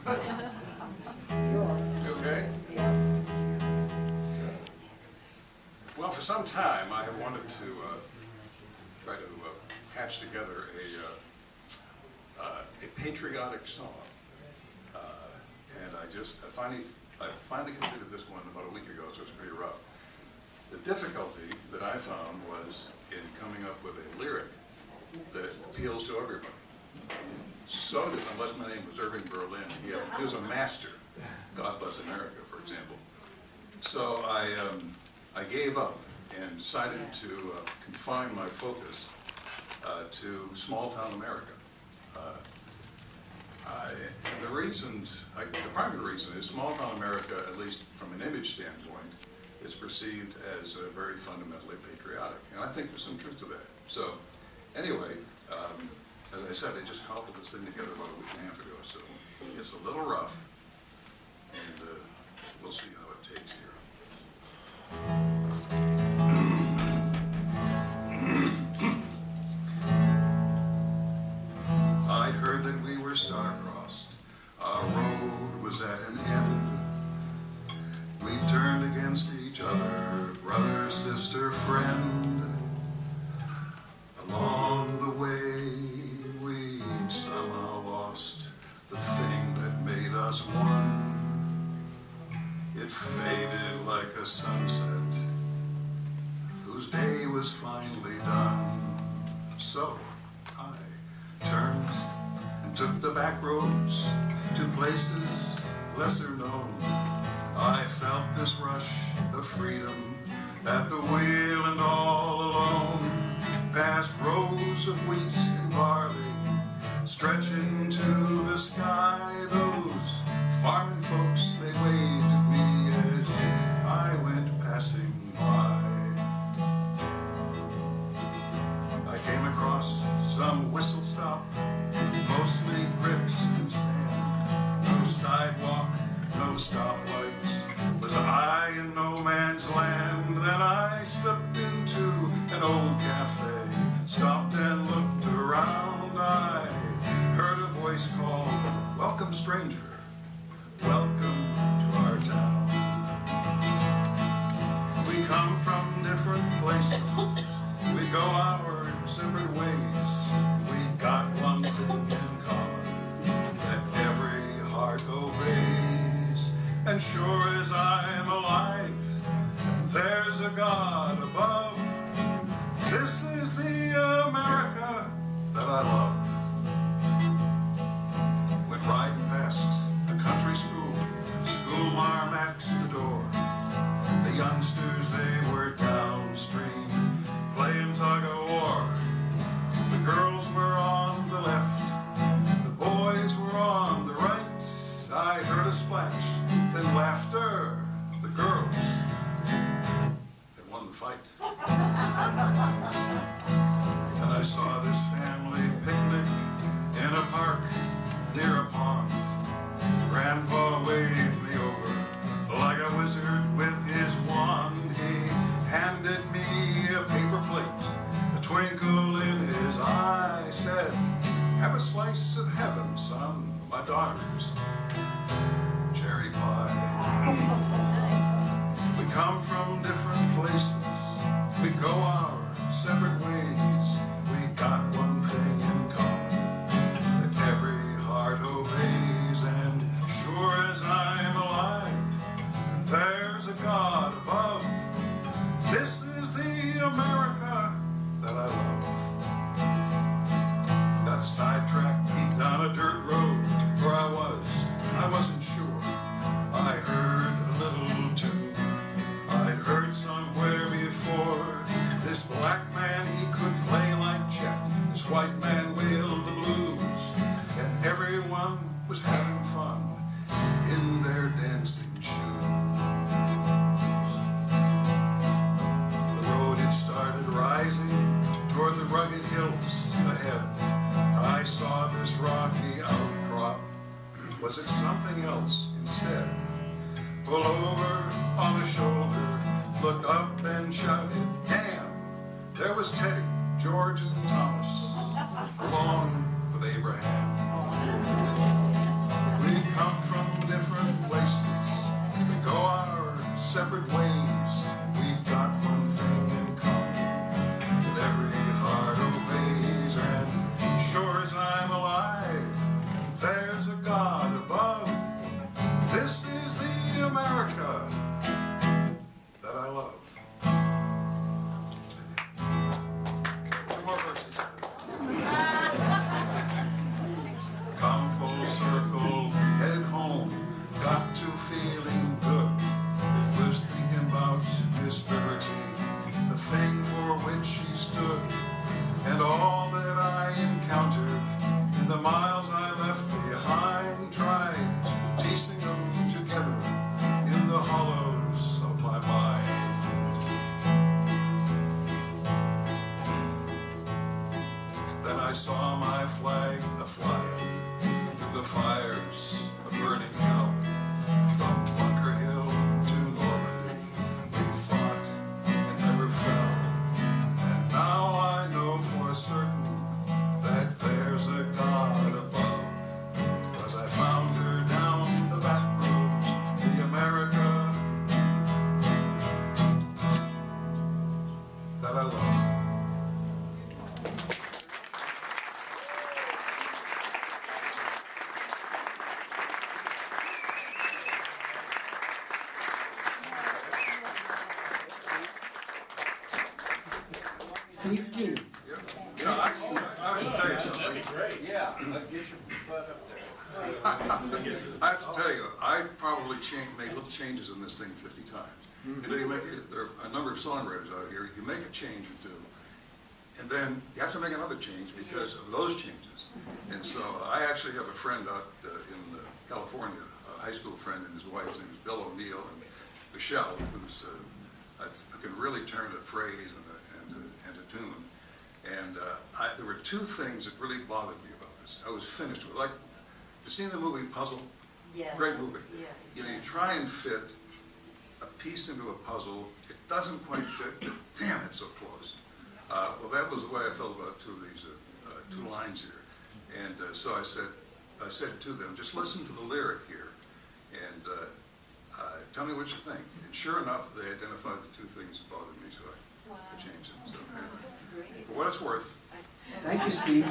You okay? Well, for some time I have wanted to try to patch together a patriotic song, and I finally completed this one about a week ago, so it's pretty rough. The difficulty that I found was in coming up with a lyric that appeals to everybody. So that, unless my name was Irving Berlin, he was a master. God Bless America, for example. So I gave up and decided to confine my focus to small-town America. And the reasons, the primary reason is small-town America, at least from an image standpoint, is perceived as very fundamentally patriotic. And I think there's some truth to that. So anyway, as I said, I just cobbled this thing together about a week and a half ago, so it's a little rough, and we'll see how it takes here. I'd heard that we were star-crossed, our road was at an end. We turned against each other, brother, sister, friend. Along the way, we'd somehow lost the thing that made us one. It faded like a sunset, whose day was finally done. So I turned and took the back roads to places lesser known. I felt this rush of freedom at the wheel and all alone. Past rows of wheat and barley stretching to the sky. Those farming folks, they waved at me as I went passing by. I came across some whistle stop, mostly grit and sand. No sidewalk, no stoplights, was I in no man's land. Then I slipped into an old cafe, stopped and looked around. I heard a voice call, "Welcome, stranger, welcome to our town." We come from different places, we go our separate ways. We got one thing in common, that every heart obeys. And sure as I'm alive, and there's a God above, this is the America that I love. Went riding past the country school, school marm at the door. The youngsters, they were downstream, playing tug-of-war. The girls were on the left, the boys were on the right. I heard a splash, then laughter. The girls, they won the fight. And I saw this family picnic in a park near a pond. Grandpa waved me over like a wizard with his wand. He handed me a paper plate, a twinkle in his eye, said, "Have a slice of heaven, son, my daughter's cherry pie." We come from different places, we go our separate ways. We got one thing in common, that every heart obeys. And sure as I'm alive, and there's a God above, this is the America that I love. Got sidetracked down a dirt road where I wasn't sure. I heard a little tune I'd heard somewhere before. This black man, he could play like Chet. This white man wailed the blues. And everyone was having fun in their dancing shoes. The road, it started rising toward the rugged hills ahead. I saw this rocky outcrop. Was it something else instead? Pulled over on the shoulder, looked up and shouted, "Damn!" There was Teddy, George, and Thomas, along with Abraham. We come full circle, headed home, got to feeling good. Was thinking about Miss Liberty, the thing for which she stood, and all that I encountered in the miles I left behind. Tried piecing them together in the hollows of my mind. Then I saw my flag afly through the fires of burning hell. From Bunker Hill to Normandy, we fought and never fell. And now I know for certain that there's a God above, 'cause I found her down the back roads, the America that I love. Steve Keeney. Yeah. You know, I have to tell you something. Yeah, get your butt up there. I have to tell you, I probably made little changes in this thing 50 times. You know, there are a number of songwriters out here. You make a change or two, and then you have to make another change because of those changes. And so I actually have a friend out in California, a high school friend, and his wife's name is Bill O'Neill, and Michelle, who can really turn a phrase and a tune. And there were two things that really bothered me about this. I was finished with, like, you seen the movie Puzzle? Yeah. Great movie. Yeah. You know, you try and fit a piece into a puzzle. It doesn't quite fit, but damn, it's so close. Well, that was the way I felt about two of these two lines here. And so I said to them, just listen to the lyric here, and tell me what you think. And sure enough, they identified the two things that bothered me, so I changed it. So anyway, for what it's worth. Thank you, Steve.